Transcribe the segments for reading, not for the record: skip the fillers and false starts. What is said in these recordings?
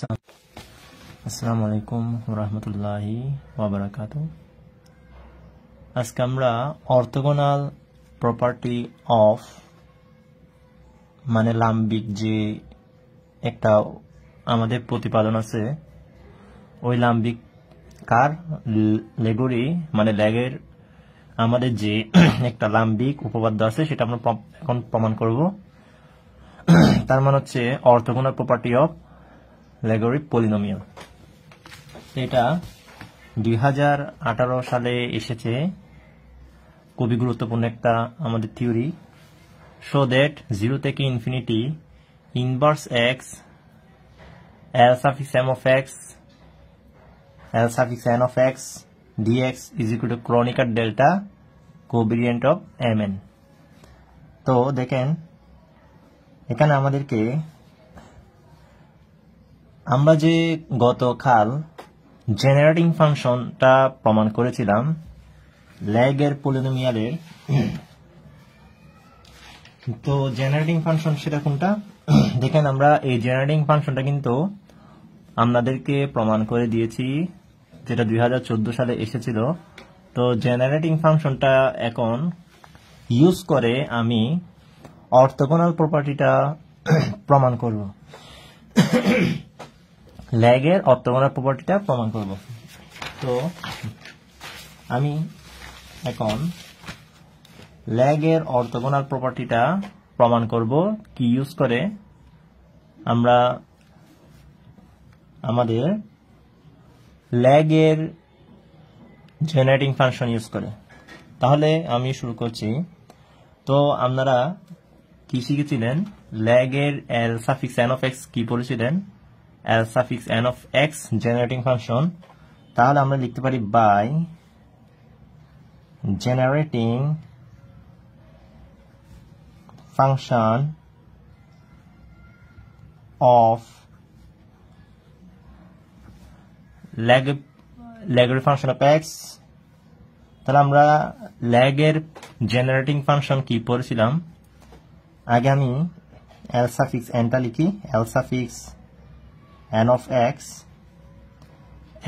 আসসালামু আলাইকুম রহমতুল্লাহি ওয়াবারাকাতু। আজকে আমরা অর্থোগোনাল প্রপার্টি অফ মানে লাম্বিক যে একটা আমাদের প্রতিপাদন আছে, ওই লাম্বিক কার লেগরি মানে ল্যাগের আমাদের যে একটা লাম্বিক উপপাদ্য আছে সেটা আমরা এখন প্রমাণ করব। তার মানে হচ্ছে অর্থোগোনাল প্রপার্টি অফ ল্যাগরিক পলিনোমিয়াল। এটা 2018 সালে এসেছে, খুবই গুরুত্বপূর্ণ একটা আমাদের থিওরি। শো দ্যাট 0 থেকে infinity inverse x L suffix M of x L suffix N of x dx is equal to Kronecker delta covariant of M N. তো দেখেন এখানে আমাদেরকে আমরা যে গতকাল জেনারেটিং ফাংশনটা প্রমাণ করেছিলাম ল্যাগের পলিনোমিয়ালের, তো জেনারেটিং ফাংশন সেটা কোনটা দেখেন, আমরা এই জেনারেটিং ফাংশনটা কিন্তু আপনাদেরকে প্রমাণ করে দিয়েছি, যেটা 2014 সালে এসেছিল। তো জেনারেটিং ফাংশনটা এখন ইউজ করে আমি অর্থোগোনাল প্রপার্টিটা প্রমাণ করব, ল্যাগের অর্থোগোনাল প্রপার্টিটা প্রমাণ করব। তো আমি এখন ল্যাগের অর্থোগোনাল প্রপার্টিটা প্রমাণ করব কি ইউজ করে, আমরা আমাদের ল্যাগের জেনারেটিং ফাংশন ইউজ করে। তাহলে আমি শুরু করছি। তো আপনারা কি শিখেছিলেন, Laguerre L suffix N of x কি পড়েছিলেন, L suffix N of x generating function. তাহলে আমরা লিখতে পারি by generating function of Laguerre function of x. তাহলে আমরা ল্যাগের জেনারেটিং ফাংশন কি পড়েছিলাম, আগে আমি এল সাফিক্স এনটা লিখি, L suffix N of x,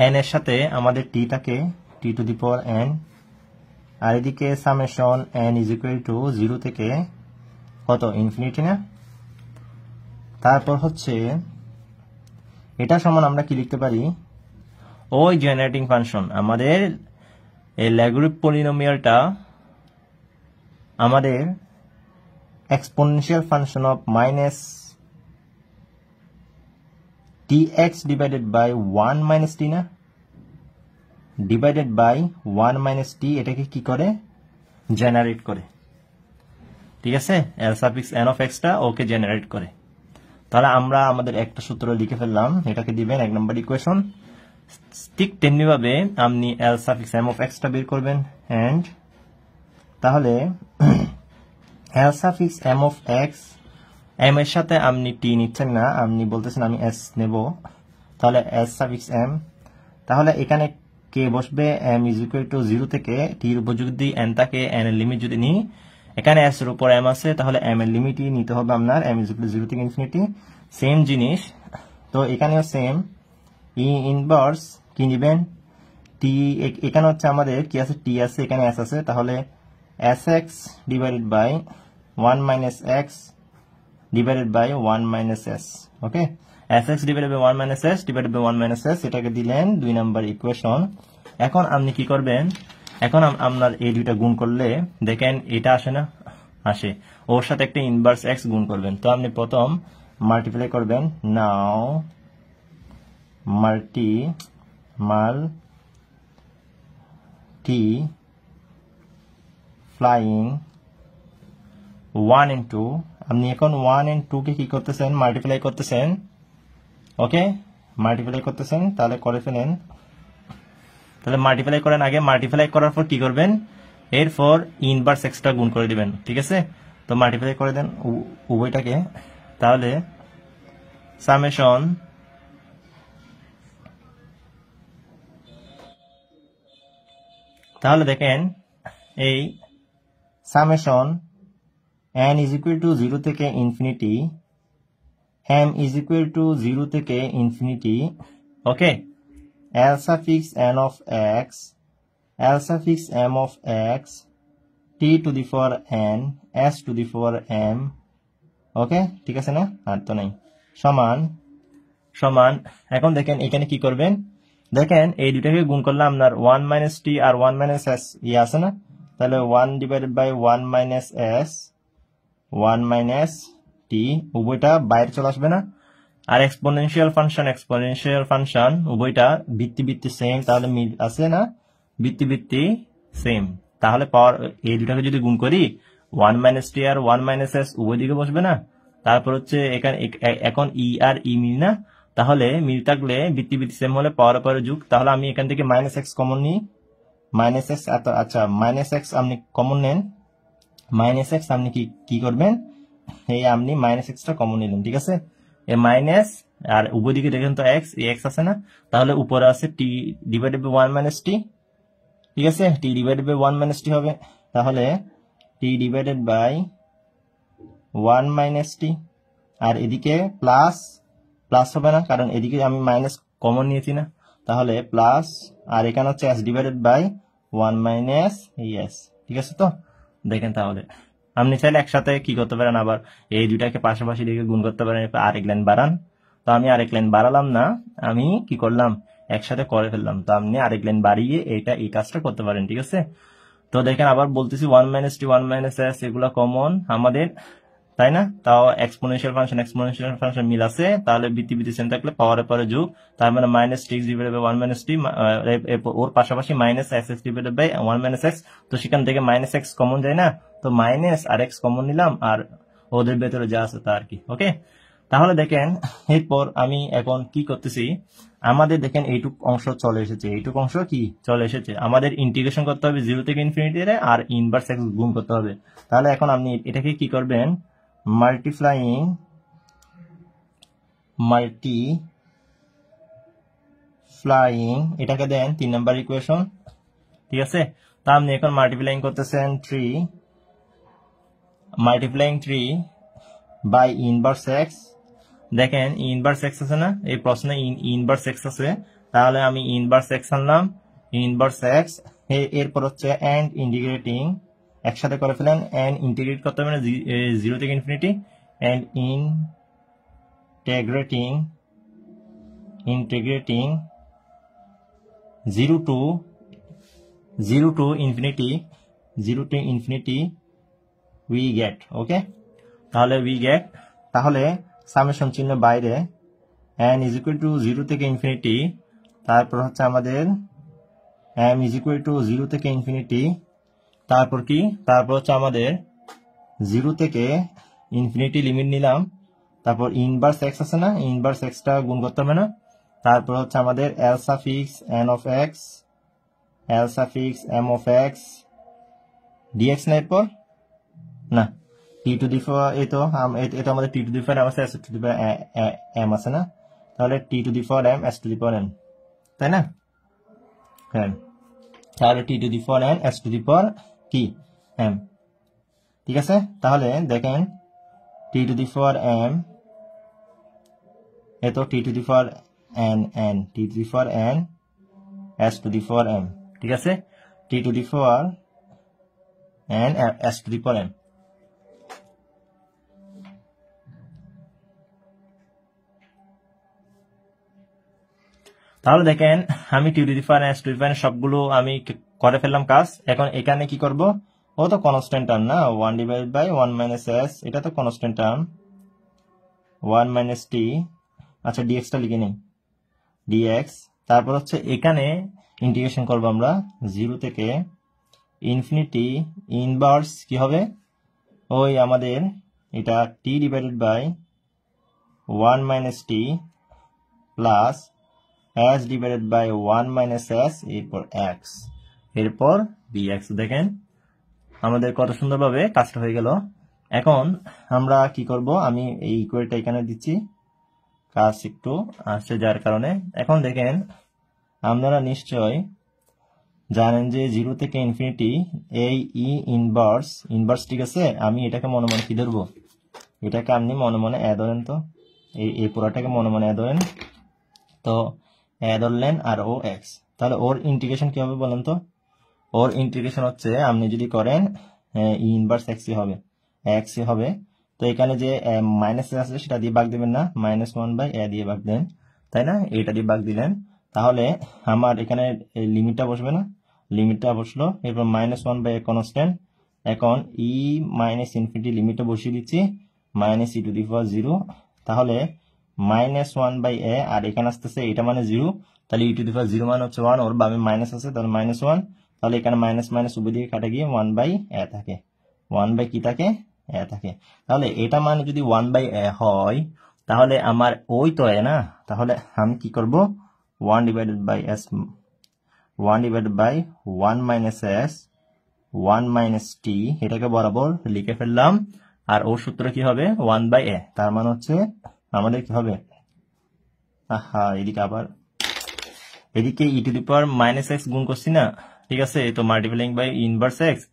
n এর সাথে আমাদের টি থাকে টি টু দি পাওয়ার এন, আর এদিকে summation N is equal two 0 থেকে কত ইনফিনিটি না। তারপর হচ্ছে এটা সমান আমরা কি লিখতে পারি, ওই জেনারেটিং ফাংশন আমাদের এই ল্যাগরিক পলিনোমিয়ালটা আমাদের exponential function of minus tx divided by 1 minus T না, ডিভাইডেড বাই 1 মাইনাস টি, এটাকে কি করে জেনারেট করে। ঠিক আছে, এল সাফিক্স এন অফ এক্সটা ওকে জেনারেট করে। তাহলে আমরা আমাদের একটা সূত্র লিখে ফেললাম, এটাকে দিবেন 1 নম্বর ইকুয়েশন। ঠিক তেমনি ভাবে আপনি এল সাফিক্স এম অফ এক্সটা বের করবেন, এন্ড তাহলে L suffix M of x, m এর সাথে আপনি টি নিচ্ছেন না, আপনি বলতেছেন আমি এস নেব, তাহলে এস সাফিক্স এম। তাহলে এখানে কে বসবে, এম ইজ ইকুয়াল টু 0 থেকে টির উপর যদি এন থাকে, এন এর লিমিট যদি নিই, এখানে এস এর উপর এম আছে, তাহলে এম এর লিমিটই নিতে হবে আপনার, এম ইজ ইকুয়াল টু 0 থেকে ইনফিনিটি। সেম জিনিস, তো এখানেও সেম, ই ইনভার্স কি নিবেন, টি এখানে হচ্ছে আমাদের কি আছে, টি আছে, এখানে এস আছে, তাহলে s x divided by 1 minus x divided by 1 minus s. Okay, s x divided by 1 minus s divided by 1 minus s, এটাকে দিলেন 2 নম্বর ইকুয়েশন। এখন আপনি কি করবেন, এখন আপনার এই দুইটা গুণ করলে দেখেন এটা আসে না, আসে, ওর সাথে একটা ইনভার্স এক্স গুণ করবেন। তো আপনি প্রথম মাল্টিপ্লাই করবেন, নাও মাল্টিপ্লাইং 1 into, আপনি এখন 1 and 2 কে কি করতেছেন, মাল্টিপ্লাই করতেছেন। ওকে, মাল্টিপ্লাই করতেছেন, তাহলে করে ফেলেন। তাহলে মাল্টিপ্লাই করেন, আগে মাল্টিপ্লাই করার পর কি করবেন, এরপর ইনভার্স এক্সটা গুণ করে দিবেন। ঠিক আছে, তো মাল্টিপ্লাই করে দেন উভয়টাকে, তাহলে সামেশন তাহলে দেখেন এই summation n is equal to 0 থেকে infinity m is equal to 0 থেকে infinity okay l suffix n of x l suffix m of x t to the power n s to the power m ওকে ঠিক আছে না আর তো নাই সমান সমান এখন দেখেন এখানে কি করবেন দেখেন এই দুটাকে গুণ করলে আপনার 1 মাইনাস টি আর 1 মাইনাস এস ইয়ে আছে না তাহলে 1 divided by 1 minus S 1 minus T উভয়টা বাইরে চলে আসবে না আর এক্সপোনেনশিয়াল ফাংশন উভয়টা ভিত্তি সেম তাহলে মিল আছে না ভিত্তি সেম তাহলে পাওয়ার এই দুটাকে যদি গুণ করি 1 মাইনাস টি আর 1 মাইনাস এস উভয় দিকে বসবে না তারপর হচ্ছে এখানে এখন ই আর ই মিল না তাহলে মিল থাকলে ভিত্তি সেম হলে পাওয়ার পরে যুগ তাহলে আমি এখান থেকে মাইনাস এক্স কমন নিই মাইনাস এক্স আচ্ছা মাইনাস এক্স আপনি কমন নেন মাইনাস এক্স আপনি কি করবেন এই আপনি মাইনাস এক্সটা কমন নিলেন ঠিক আছে এ মাইনাস আর উভয় দিকে দেখেন তো এক্স এই এক্স আছে না তাহলে উপরে আছে টি ডিভাইডেড বাই 1 মাইনাস টি ঠিক আছে টি ডিভাইডেড বাই 1 মাইনাস টি হবে তাহলে টি ডিভাইডেড বাই 1 মাইনাস টি আর এদিকে প্লাস হবে না কারণ এদিকে আমি মাইনাস কমন নিয়েছি না তাহলে প্লাস আর এখানে হচ্ছে s divided by 1 minus s ঠিক আছে তো দেখেন তাহলে আপনি চাইলে একসাথে কি করতে পারেন আবার এই দুটাকে পাশাপাশি দিকে গুণ করতে পারেন আরেক লাইন বাড়ান তো আমি আরেক লাইন বাড়ালাম না আমি কি করলাম একসাথে করে ফেললাম তো আপনি আরেক লাইন বাড়িয়ে এই কাজটা করতে পারেন ঠিক আছে তো দেখেন আবার বলতেছি 1 মাইনাস টি 1 মাইনাস এস এগুলা কমন আমাদের তাই না তাও এক্সপোনেনশিয়াল ফাংশন মিল আছে তাহলে ভিত্তি সেম থাকলে পাওয়ারের পরে যোগ তার মানে minus T divided by 1 minus T ওর পাশাপাশি minus x x divided by 1 minus x তো সেখান থেকে মাইনাস এক্স কমন যায় না তো মাইনাস আর এক্স কমন নিলাম আর ওদের ভেতরে যা আছে তা আর কি ওকে তাহলে দেখেন এরপর আমি এখন কি করতেছি আমাদের দেখেন এইটুক অংশ চলে এসেছে এইটুক অংশ কি চলে এসেছে আমাদের ইন্টিগ্রেশন করতে হবে 0 থেকে ইনফিনিটি আর ইনভার্স এক্স গুণ করতে হবে তাহলে এখন আপনি এটাকে কি করবেন মাল্টিপ্লাইং এটাকে দেন 3 নাম্বার ইকুয়েশন ঠিক আছে তা আপনি এখন মাল্টিপ্লাইং করতেছেন 3 বাই ইনভার্স এক্স দেখেন ইনভার্স এক্স আছে না এই প্রশ্নে ইনভার্স এক্স আছে তাহলে আমি ইনভার্স এক্স আনলাম ইনভার্স এক্স এরপর হচ্ছে এন্ড ইন্টিগ্রেটিং একসাথে করে ফেলেন এন্ড ইন্টিগ্রেট করতে হবে 0 থেকে infinity and integrating 0 to infinity we get okay তাহলে সামেশন চিহ্ন বাইরে n is equal to 0 থেকে ইনফিনিটি তারপর হচ্ছে আমাদের m is equal to 0 থেকে ইনফিনিটি তারপর হচ্ছে আমাদের 0 থেকে ইনফিনিটি লিমিট নিলাম তারপর ইনভার্স এক্স আছে না ইনভার্স এক্সটা গুণ করতে হবে না তারপর হচ্ছে আমাদের l suffix n of x l suffix m of x dx না এরপর না t to the power এটা আমাদের t to the power m আছে s to the power m আছে না তাহলে t to the power m s to the power n তাই না হ্যাঁ তাহলে t to the power n s to the power কি m ঠিক আছে তাহলে দেখেন t to the power m এতো t to the power n t to the power n s to the power m ঠিক আছে t to the power n s to the power m তাহলে দেখেন আমি T to the power S to the power সবগুলো আমি করে ফেললাম কাজ এখন এখানে কি করব ও তো কনস্ট্যান্ট টার্ম না 1 ডিভাইডেড বাই 1 মাইনাস এস এটা তো কনস্ট্যান্ট টার্ম 1 মাইনাস টি আচ্ছা dx টা লিখে নেই dx তারপর হচ্ছে এখানে ইন্টিগ্রেশন করব আমরা 0 থেকে ইনফিনিটি ইনভার্স কি হবে ওই আমাদের এটা t divided by 1 minus t plus s divided by 1 minus s এরপর x এরপর dx দেখেন আমাদের কত সুন্দরভাবে কাজটা হয়ে গেল এখন আমরা কি করব আমি এই ইকুয়েলটা এখানে দিচ্ছি কাজ একটু আসছে যার কারণে এখন দেখেন আপনারা নিশ্চয় জানেন যে 0 থেকে ইনফিনিটি এই ইনভার্স ঠিক আছে আমি এটাকে মনে মনে কি ধরবো এটাকে আপনি মনে মনে ধরেন তো এই পুরোটাকে মনে মনে ধরেন, তো এ ধরলেন আর ও এক্স, তাহলে ওর ইন্টিগ্রেশন কি হবে বলেন তো? ওর ইন্টিগ্রেশন হচ্ছে আপনি যদি করেন ই ইনভার্স এক্সই হবে, এক্সই হবে। তো এখানে যে মাইনাস আছে সেটা দিয়ে ভাগ দিবেন না, -1/a দিয়ে ভাগ দেন, তাই না? এটা দিয়ে ভাগ দিলেন, তাহলে আমার এখানে লিমিটটা বসবে না, লিমিটটা বসলো। এরপর -1/a কনস্ট্যান্ট, এখন ই মাইনাস ইনফিনিটি লিমিটটা বসিয়ে দিচ্ছি, -e⁻0, তাহলে -1/a, আর এখানে আসতেছে এটা মানে 0, তাহলে e⁻0 মানে হচ্ছে 1, ওর বামে মাইনাস আছে, তাহলে -1, তাহলে এখানে মাইনাস মাইনাস উভয় দিকে কাটা গিয়ে 1/a থাকে, 1 কি থাকে, a থাকে। তাহলে এটা মানে যদি 1/a হয়, তাহলে আমার ওই তো a না, তাহলে আমি কি করব, 1/s, 1/1 - s 1 - t, এটাকে বরাবর লিখে ফেললাম। আর ওর সূত্র কি হবে, 1/a, তার মানে হচ্ছে আমাদের কি হবে, এদিকে আবার এদিকে e⁻−x গুণ করছি না, ঠিক আছে? তো মাল্টিপ্লাইং বাই ইনভার্স এক্স,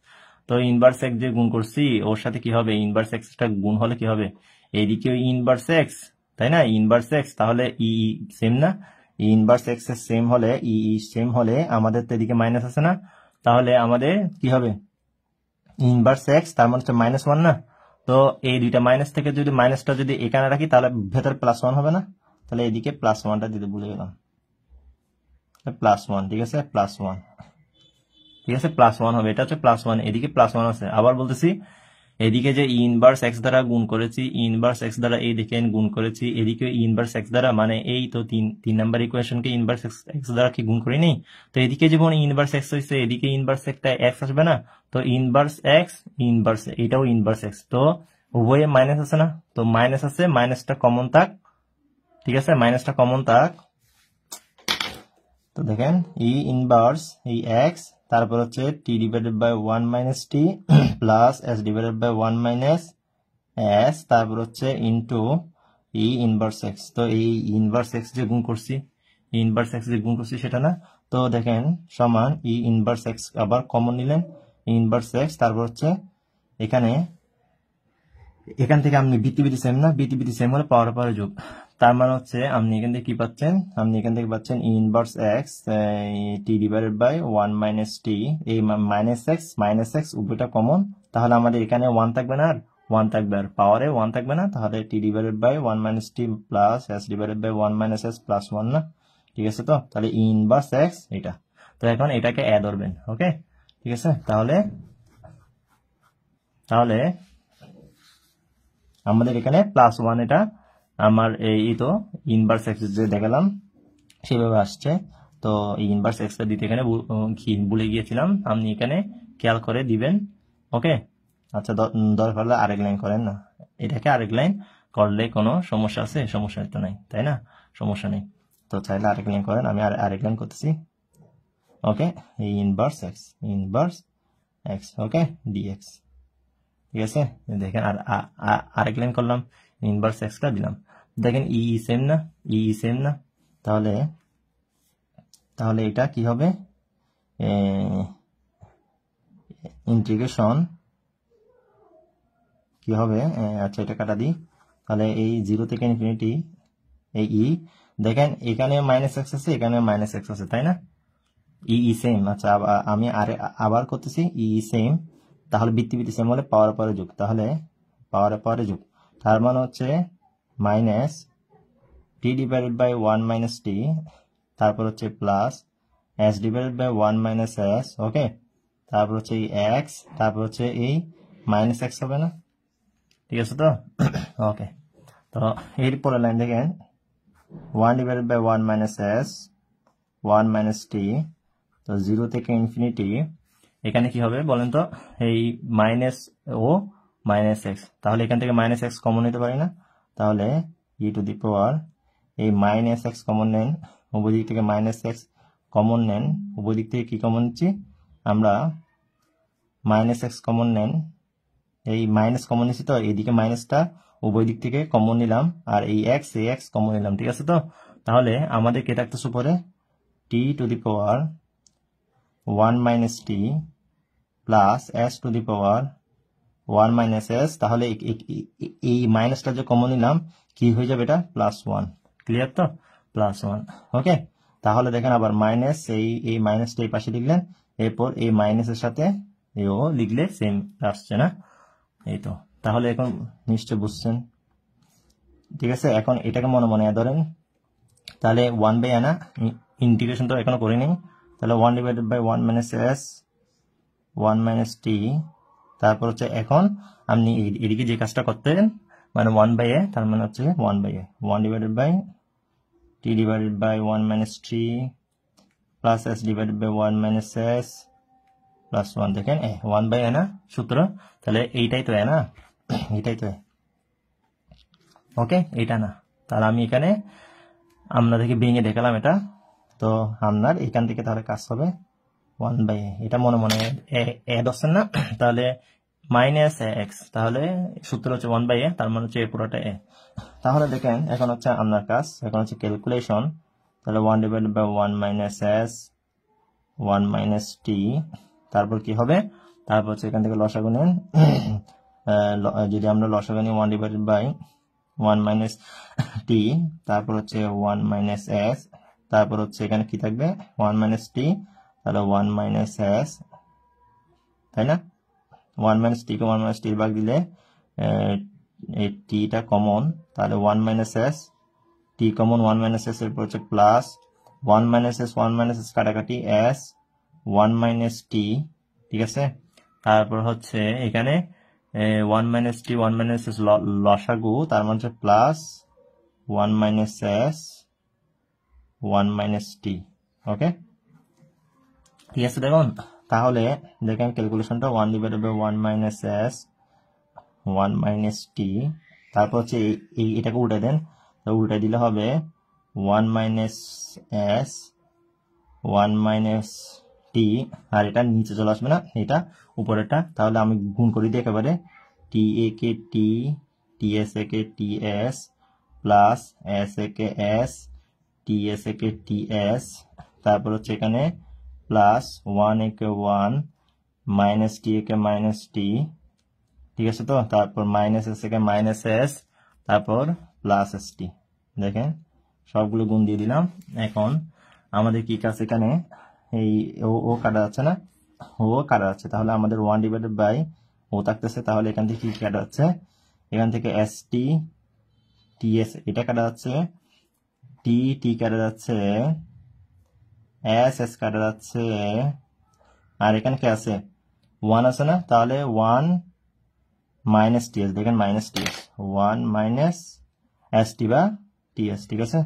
তো ইনভার্স এক্স যে গুণ করছি ওর সাথে কি হবে, ইনভার্স এক্সটা গুণ হলে কি হবে, এইদিকে ইনভার্স এক্স, তাই না? ইনভার্স এক্স, তাহলে ই সেম না, ইনভার্স এক্স এর সেম হলে, সেম হলে আমাদের তো এদিকে মাইনাস আছে না, তাহলে আমাদের কি হবে, ইনভার্স এক্স তার মানে হচ্ছে -1 না, তো এই দুইটা মাইনাস থেকে যদি মাইনাসটা যদি এখানে রাখি তাহলে ভেতর +1 হবে না, তাহলে এদিকে +1টা দিতে ভুলে গেলাম, +1, ঠিক আছে, +1, ঠিক আছে, +1 হবে, এটা হচ্ছে +1, এদিকে +1 আছে। আবার বলতেছি, এদিকে যে ইনভার্স এক্স দ্বারা গুণ করেছি, ইনভার্স এক্স দ্বারা এই দিকে গুণ করেছি, এদিকে ইনভার্স এক্স দ্বারা, মানে এই তো 3 নাম্বার ইকুয়েশনকে ইনভার্স এক্স দ্বারা কি গুণ করি নেই, তো এদিকে যখন ইনভার্স এক্স হয়েছে এদিকে ইনভার্স একটা এক্স আসবে না, তো ইনভার্স এক্স ইনভার্স, এটাও ইনভার্স এক্স, তো উভয়ে মাইনাস আছে না, তো মাইনাস আছে, মাইনাসটা কমন থাক, ঠিক আছে, মাইনাসটা কমন থাক। তো দেখেন ই ইনভার্স এই এক্স, তারপর হচ্ছে t/1 - t plus s/1 - s, তারপর হচ্ছে ইনটু ই ইনভার্স এক্স। তো এই ইনভার্স এক্স যে গুণ করছি, ইনভার্স এক্স যে গুণ করছি সেটা না, তো দেখেন সমান ই ইনভার্স এক্স, আবার কমন নিলেন ইনভার্স এক্স, তারপর হচ্ছে এখান থেকে আপনি বিটি সেম না, বিটি সেম হলে পাওয়ার পাওয়ার যোগ, তার মানে হচ্ছে আপনি এখান থেকে কি পাচ্ছেন, আপনি এখান থেকে পাচ্ছেন ইনভার্স এক্স t/1 - t, এই মাইনাস এক্স উভয়টা কমন, তাহলে আমাদের এখানে 1 থাকবে না, আর 1 থাকবে, আর পাওয়ারে 1 থাকবে না, তাহলে t/1 - t plus s/1 - s plus 1 না, ঠিক আছে? তো তাহলে ইনভার্স এক্স এটা, তো এখন এটাকে অ্যাড ধরবেন, ওকে, ঠিক আছে? তাহলে আমাদের এখানে +1, এটা আমার এই তো ইনভার্স এক্স যে দেখালাম সেভাবে আসছে, তো এই ইনভার্স এক্সটা দিতে এখানে ভুলে গিয়েছিলাম, আপনি এখানে খেয়াল করে দিবেন, ওকে? আচ্ছা, দরকার হলে আরেক লাইন করেন না, এটাকে আরেক লাইন করলে কোনো সমস্যা আছে? সমস্যা তো নাই, তাই না? সমস্যা নেই, তো চাইলে আরেক লাইন করেন, আমি আরেক লাইন করতেছি, ওকে? এই ইনভার্স এক্স, ওকে, ডিএক্স, ঠিক আছে? দেখেন আরেক লাইন করলাম, ইনভার্স এক্সটা দিলাম, দেখেন ই সেম না, সেম না, তাহলে এটা কি হবে, ইন্টিগ্রেশন কি হবে, আচ্ছা এটা কাটা দিই, তাহলে এই 0 থেকে ইনফিনিটি এই ই, দেখেন এখানে -x আছে, এখানে -x আছে, তাই না? ই সেম, আচ্ছা আমি আবার করতেছি, ই সেম, তাহলে বৃত্তি সেম হলে পাওয়ার পরে যোগ, তাহলে পাওয়ারে পরে যোগ, তার মানে হচ্ছে -t/1 - t, তারপর হচ্ছে প্লাস s/1 - s, ওকে, তারপর হচ্ছে এই x, তারপর হচ্ছে এই -x হবে না, ঠিক আছে? তো ওকে, তো এরপরে লাইন দেখেন 1/1 - s 1 - t, তো 0 থেকে ইনফিনিটি, এখানে কি হবে বলেন তো, এই মাইনাস ও -x, তাহলে এখান থেকে -x কমন নিতে পারি না, তাহলে e⁻, এই -x কমন নেন, উভয় দিক থেকে -x কমন নেন, উভয় দিক থেকে কি কমন নিচ্ছি আমরা, -x কমন নেন, এই মাইনাস কমন নিচ্ছি, তো এইদিকে মাইনাসটা উভয় দিক থেকে কমন নিলাম, আর এই x কমন নিলাম, ঠিক আছে? তো তাহলে আমাদের কে থাকতেছে উপরে, t⁻1 - t plus s⁻1 - s, তাহলে এই মাইনাসটা যে কমন নিলাম, কি হয়ে যাবে এটা +1 ক্লিয়ার তো +1 ওকে তাহলে দেখেন আবার মাইনাস এই মাইনাসটা এই পাশে লিখলেন এরপর এই মাইনাসের সাথে ও লিখলে সেম আসছে না এই তো তাহলে এখন নিশ্চয় বুঝছেন ঠিক আছে এখন এটাকে মনে মনে ধরেন তাহলে 1/n না ইন্টিগ্রেশন তো এখনো করি নাই তাহলে 1/1 - s 1 - t তারপর হচ্ছে এখন আপনি এদিকে যে কাজটা করতেন মানে 1/a তার মানে হচ্ছে 1/a 1/t/1 - t plus s /1 - s plus 1 দেখেন 1/a না সূত্র তাহলে এইটাই তো না এটাই তো ওকে এটা না তাহলে আমি এখানে আপনাদেরকে ভেঙে দেখালাম এটা তো আপনার এখান থেকে তাহলে কাজ হবে 1/a এটা মনে মনে অ্যাড হচ্ছে না তাহলে -x তাহলে সূত্র হচ্ছে 1/a তার মানে হচ্ছে পুরোটা a তাহলে দেখেন এখন হচ্ছে আপনার কাজ এখন হচ্ছে ক্যালকুলেশন তাহলে 1/1 - s 1 - t তারপর কি হবে তারপর হচ্ছে এখান থেকে লসাগু নেন যদি আমরা লসাগু নিই 1/1 - t তারপর হচ্ছে 1 - s তারপর হচ্ছে এখানে কি থাকবে 1 - t তাহলে 1 - s তাই না 1 - t কে 1 - t ভাগ দিলে এই টিটা কমন তাহলে 1 - s t কমন 1 - s এর পর হচ্ছে প্লাস 1 - s 1 - s কাটাকাটি s 1 - t ঠিক আছে তারপর হচ্ছে এখানে 1 - t 1 - s লসাগু তার মানে হচ্ছে প্লাস 1 - s 1 - t ওকে ঠিক আছে দেখুন তাহলে দেখেন ক্যালকুলেশনটা 1/1 - s 1 - t তারপর হচ্ছে এটাকে উল্টে দেন তো উল্টে দিলে হবে 1 - s 1 - t আর এটা নিচে চলে আসবে না এটা উপরেরটা তাহলে আমি গুণ করে দিই একেবারে ta কে t ts কে ts প্লাস s কে s ts কে ts তারপর হচ্ছে এখানে প্লাস 1 কে 1 মাইনাস t কে মাইনাস t ঠিক আছে তো তারপর মাইনাস s কে মাইনাস s তারপর প্লাস st দেখেন সবগুলো গুণ দিয়ে দিলাম এখন আমাদের কি কাজ এখানে এই ও কাটা যাচ্ছে না ও কাটা যাচ্ছে তাহলে আমাদের 1/ও থাকতেছে তাহলে এখান থেকে কি কাটা যাচ্ছে এখান থেকে st ts এটা কাটা যাচ্ছে t কাটা যাচ্ছে s কাটা যাচ্ছে আর এখানে কি আছে 1 আছে না তাহলে 1 - ts দেখেন -ts 1 - st বা ts ঠিক আছে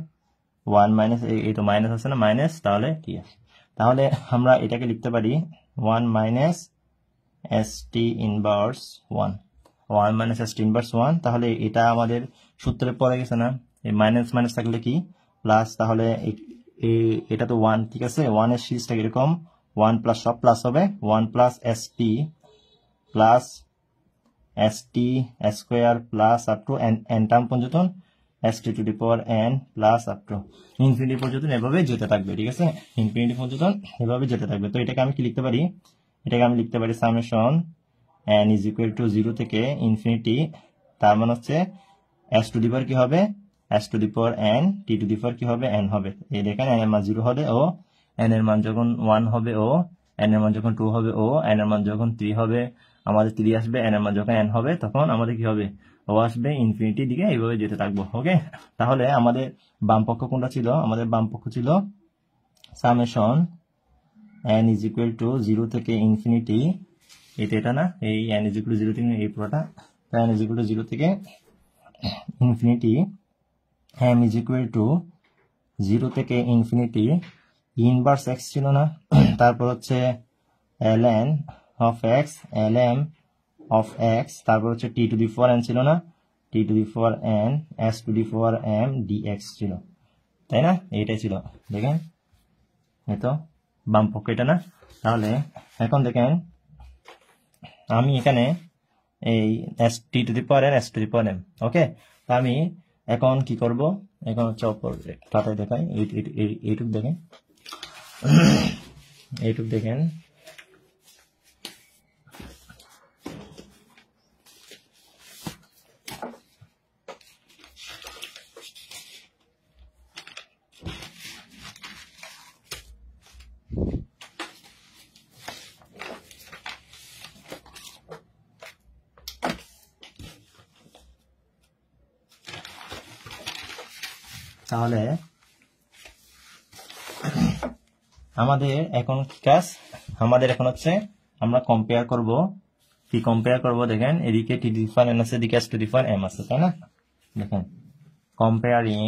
1 - এই তো মাইনাস আছে না মাইনাস তাহলে ts তাহলে আমরা এটাকে লিখতে পারি 1 - st ইনভার্স 1 1 - st ইনভার্স 1 তাহলে এটা আমাদের সূত্রে পড়ে গেছে না এই মাইনাস মাইনাস থাকলে কি প্লাস তাহলে এটা তো 1 ঠিক আছে 1 এর সিরিজটা এরকম 1 প্লাস সব প্লাস হবে 1 plus st plus st square plus up to n term পর্যন্ত st two the power n plus up to infinity পর্যন্ত এভাবে যেতে থাকবে ঠিক আছে ইনফিনিটি পর্যন্ত এভাবে যেতে থাকবে তো এটাকে আমি কি লিখতে পারি এটাকে আমি লিখতে পারি summation n is equal two 0 থেকে ইনফিনিটি তার মানে হচ্ছে s টু দি পাওয়ার কি হবে s to the power n t to the power কি হবে n হবে এই দেখেন n এর মান 0 হলে ও n এর মান যখন 1 হবে ও n এর মান যখন 2 হবে ও n এর মান যখন 3 হবে আমাদের 3 আসবে n এর মান যখন n হবে তখন আমাদের কি হবে ও আসবে ইনফিনিটি দিকে এইভাবে যেতে থাকবো ওকে তাহলে আমাদের বাম পক্ষ কোনটা ছিল আমাদের বাম পক্ষ ছিল summation n is equal two 0 থেকে ইনফিনিটি এটা না এই n ইজ ইকুয়াল টু 0 থেকে এই পুরোটা n ইজ ইকুয়াল টু 0 থেকে infinity m is equal two 0 থেকে ইনফিনিটি ইনভার্স x ছিল না তারপর হচ্ছে ln of x lm of x তারপর হচ্ছে t to the power n ছিল না t to the power n s to the power m dx ছিল তাই না এইটাই ছিল দেখেন এই তো বাম পক্ষ এটা না তাহলে এখন দেখেন আমি এখানে এই s t to the power n s to the power m ওকে তো আমি এখন কি করব এখন হচ্ছে উপর টাটাই দেখাই এইটুক দেখেন এইটুক দেখেন তাহলে আমাদের এখন কি কাজ, আমাদের এখন হচ্ছে আমরা কম্পেয়ার করব, কি কম্পেয়ার করব দেখেন, এদিকে টি টু দি পাওয়ার n আছে, এদিকে s to the power m আছে, তাই না? দেখেন কম্পেয়ারিং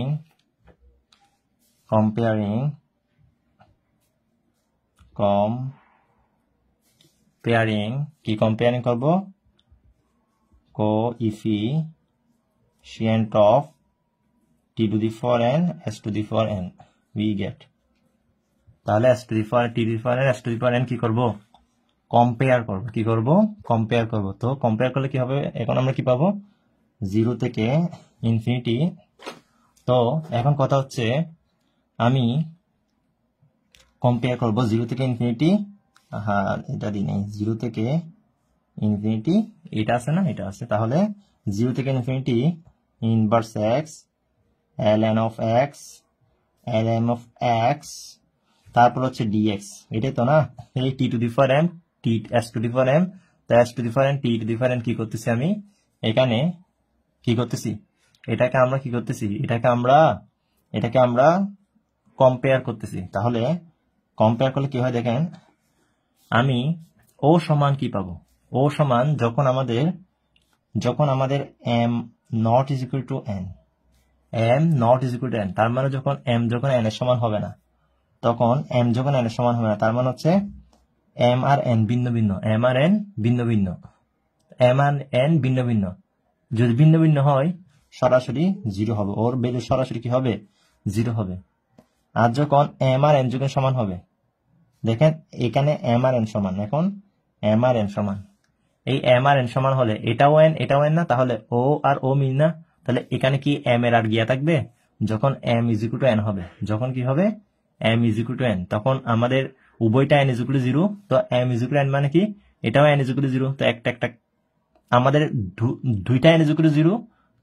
কি কম্পেয়ারিং করব, coefficient of t to the power n s to the power n we get, তাহলে s to the power t to the power n s to the power n কি করব, compare করব, কি করব, compare করব। তো compare করলে কি হবে, এখন আমরা কি পাবো, 0 থেকে ইনফিনিটি। তো এখন কথা হচ্ছে আমি কম্পেয়ার করব 0 থেকে ইনফিনিটি, হ্যাঁ এটা দিই নাই, 0 থেকে ইনফিনিটি এটা আছে না, এটা আছে, তাহলে 0 থেকে infinity inverse x ln of x ln of x তারপর হচ্ছে dx, এটাই তো না, এই t to the power m t s to the power m, তো s to the power n t to the power n কি করতেছি আমি এখানে, কি করতেছি, এটাকে আমরা কি করতেছি, এটাকে আমরা কম্পেয়ার করতেছি। তাহলে কম্পেয়ার করলে কি হয় দেখেন, আমি ও সমান কি পাবো, ও সমান যখন আমাদের m not is equal two n, m not is equal two n, তার মানে যখন m যখন n এর সমান হবে না, তখন m যখন n এর সমান হবে না, তার মানে হচ্ছে m আর n ভিন্ন ভিন্ন, m আর n ভিন্ন ভিন্ন, m আর n ভিন্ন ভিন্ন, যদি ভিন্ন ভিন্ন হয় সরাসরি 0 হবে, ওর ভ্যালু সরাসরি কি হবে, 0 হবে। আর যখন m আর n যখন সমান হবে, দেখেন এখানে m আর n সমান, এখন m আর n সমান, এই m আর n সমান হলে এটাও n না, তাহলে ও আর ও মিল না, তাহলে এখানে কি m এর আর গিয়া থাকবে, যখন m is equal two n হবে, যখন কি হবে m is equal two n, তখন আমাদের উভয়টা n ইজ ইকুয়াল টু 0, তো m is equal two n মানে কি, এটাও n ইজ ইকুয়াল টু 0, তো একটা আমাদের দুইটা n ইজ ইকুয়াল টু 0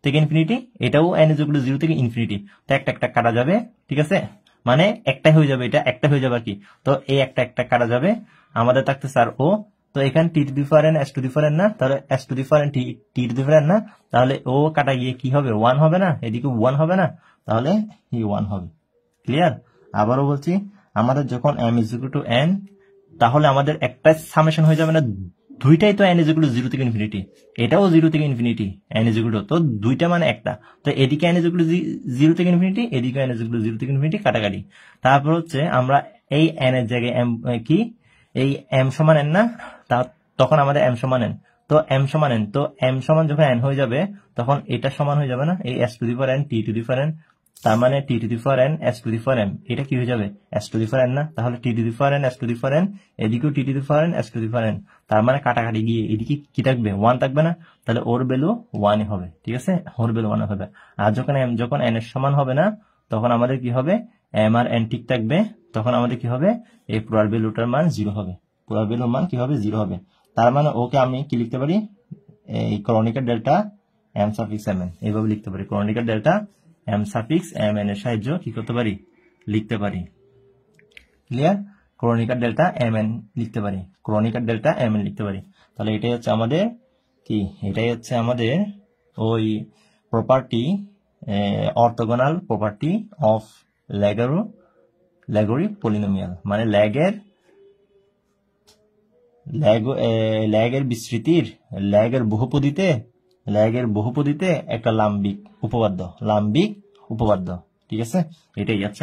থেকে ইনফিনিটি, এটাও n ইজ ইকুয়াল টু 0 থেকে ইনফিনিটি, তো একটা কাটা যাবে, ঠিক আছে, মানে একটাই হয়ে যাবে, এটা একটা হয়ে যাবে আর কি, তো এই একটা কাটা যাবে, আমাদের থাকতেছে আর ও, তো এখানে T to the power n s to the power n না, তাহলে s to the power n T to the power n না, তাহলে ও কাটা গিয়ে কি হবে, 1 হবে না, এদিকে 1 হবে না, তাহলে এই 1 হবে। ক্লিয়ার? আবারও বলছি, আমাদের যখন m is equal two n, তাহলে আমাদের একটা সামেশন হয়ে যাবে না, দুইটাই তো n ইজ ইকুয়াল টু 0 থেকে ইনফিনিটি, এটাও 0 থেকে infinity n is equal two, তো দুইটা মানে একটা, তো এদিকে n ইজ ইকুয়াল টু 0 থেকে ইনফিনিটি, এদিকে n ইজ ইকুয়াল টু 0 থেকে ইনফিনিটি, কাটাকাটি। তারপর হচ্ছে আমরা এই n এর জায়গায় m কি, এই m সমান n না, তখন আমাদের m সমান n, তো m সমান n, তো m সমান যখন n হয়ে যাবে, তখন এটা সমান হয়ে যাবে না, এই s to the power n t to the power n, তার মানে t to the power n s to the power m, এটা কি হয়ে যাবে, s to the power n না, তাহলে t to the power n s to the power n, এদিকেও t to the power n s to the power n, তার মানে কাটাকাটি গিয়ে এদিকে কি থাকবে, 1 থাকবে না, তাহলে ওর ভ্যালু 1 হবে, ঠিক আছে, ওর ভ্যালু 1 হবে। আর যখন n এর সমান হবে না, তখন আমাদের কি হবে, m আর n ঠিক থাকবে, তখন আমাদের কি হবে, এই পুরার ভ্যালুটার মান 0 হবে, পুরার ভ্যালুর মান কি হবে, 0 হবে। তার মানে ওকে আমি কি লিখতে পারি, এই ক্রনিকাল ডেল্টা m সাফিক্স mn এইভাবে লিখতে পারি, ক্রনিকাল ডেল্টা m সাফিক্স mn এর সাহায্য কি করতে পারি, লিখতে পারি। ক্লিয়ার? ক্রনিকাল ডেল্টা mn লিখতে পারি, ক্রনিকাল ডেল্টা mn লিখতে পারি। তাহলে এটাই হচ্ছে আমাদের কি, এটাই হচ্ছে আমাদের ওই property, orthogonal property of Laguerre polynomial, মানে ল্যাগের বিস্তৃতির, ল্যাগের বহুপদীতে একটা লাম্বিক উপপাদ্য, ঠিক আছে, এটাই আছে।